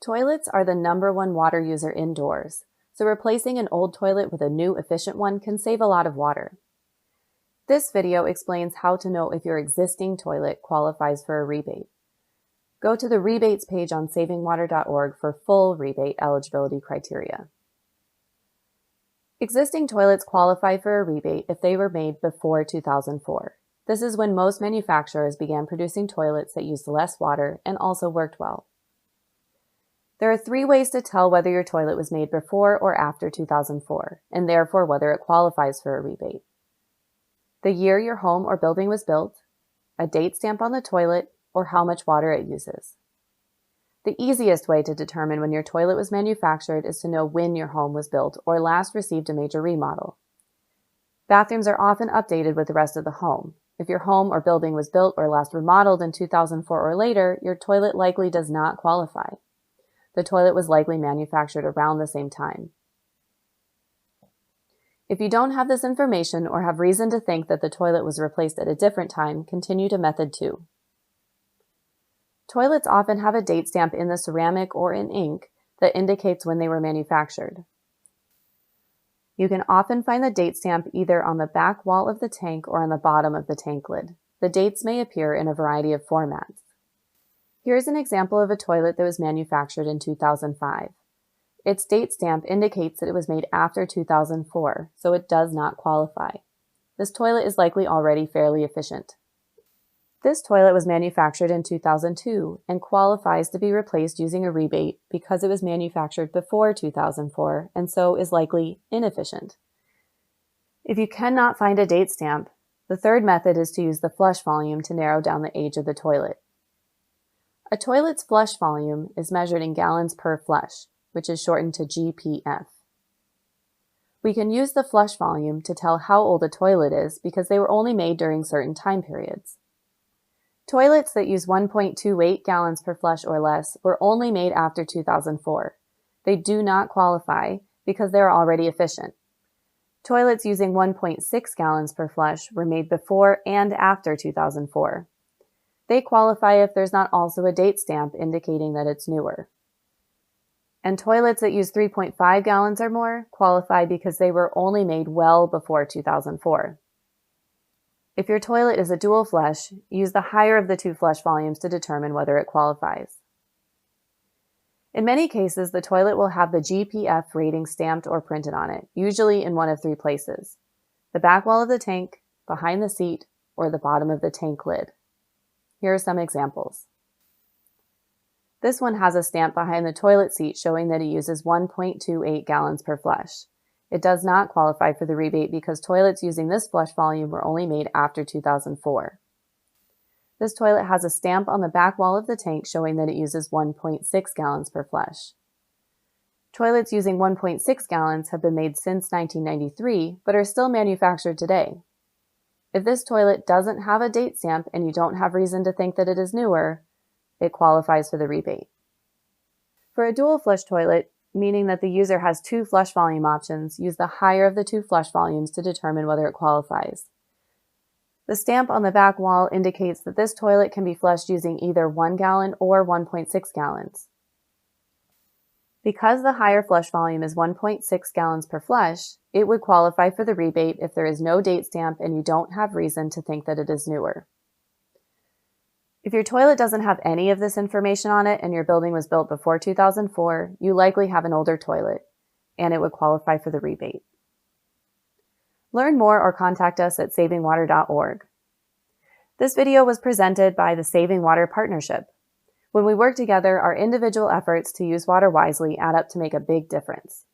Toilets are the #1 water user indoors, so replacing an old toilet with a new efficient one can save a lot of water. This video explains how to know if your existing toilet qualifies for a rebate. Go to the rebates page on savingwater.org for full rebate eligibility criteria. Existing toilets qualify for a rebate if they were made before 2004. This is when most manufacturers began producing toilets that used less water and also worked well. There are 3 ways to tell whether your toilet was made before or after 2004, and therefore whether it qualifies for a rebate. The year your home or building was built, a date stamp on the toilet, or how much water it uses. The easiest way to determine when your toilet was manufactured is to know when your home was built or last received a major remodel. Bathrooms are often updated with the rest of the home. If your home or building was built or last remodeled in 2004 or later, your toilet likely does not qualify. The toilet was likely manufactured around the same time. If you don't have this information or have reason to think that the toilet was replaced at a different time, continue to method 2. Toilets often have a date stamp in the ceramic or in ink that indicates when they were manufactured. You can often find the date stamp either on the back wall of the tank or on the bottom of the tank lid. The dates may appear in a variety of formats. Here's an example of a toilet that was manufactured in 2005. Its date stamp indicates that it was made after 2004, so it does not qualify. This toilet is likely already fairly efficient. This toilet was manufactured in 2002 and qualifies to be replaced using a rebate because it was manufactured before 2004 and so is likely inefficient. If you cannot find a date stamp, the third method is to use the flush volume to narrow down the age of the toilet. A toilet's flush volume is measured in gallons per flush, which is shortened to GPF. We can use the flush volume to tell how old a toilet is because they were only made during certain time periods. Toilets that use 1.28 gallons per flush or less were only made after 2004. They do not qualify because they are already efficient. Toilets using 1.6 gallons per flush were made before and after 2004. They qualify if there's not also a date stamp indicating that it's newer. And toilets that use 3.5 gallons or more qualify because they were only made well before 2004. If your toilet is a dual flush, use the higher of the 2 flush volumes to determine whether it qualifies. In many cases, the toilet will have the GPF rating stamped or printed on it, usually in one of 3 places: the back wall of the tank, behind the seat, or the bottom of the tank lid. Here are some examples. This one has a stamp behind the toilet seat showing that it uses 1.28 gallons per flush. It does not qualify for the rebate because toilets using this flush volume were only made after 2004. This toilet has a stamp on the back wall of the tank showing that it uses 1.6 gallons per flush. Toilets using 1.6 gallons have been made since 1993, but are still manufactured today. If this toilet doesn't have a date stamp and you don't have reason to think that it is newer, it qualifies for the rebate. For a dual flush toilet, meaning that the user has 2 flush volume options, use the higher of the 2 flush volumes to determine whether it qualifies. The stamp on the back wall indicates that this toilet can be flushed using either 1 gallon or 1.6 gallons. Because the higher flush volume is 1.6 gallons per flush, it would qualify for the rebate if there is no date stamp and you don't have reason to think that it is newer. If your toilet doesn't have any of this information on it and your building was built before 2004, you likely have an older toilet, and it would qualify for the rebate. Learn more or contact us at savingwater.org. This video was presented by the Saving Water Partnership. When we work together, our individual efforts to use water wisely add up to make a big difference.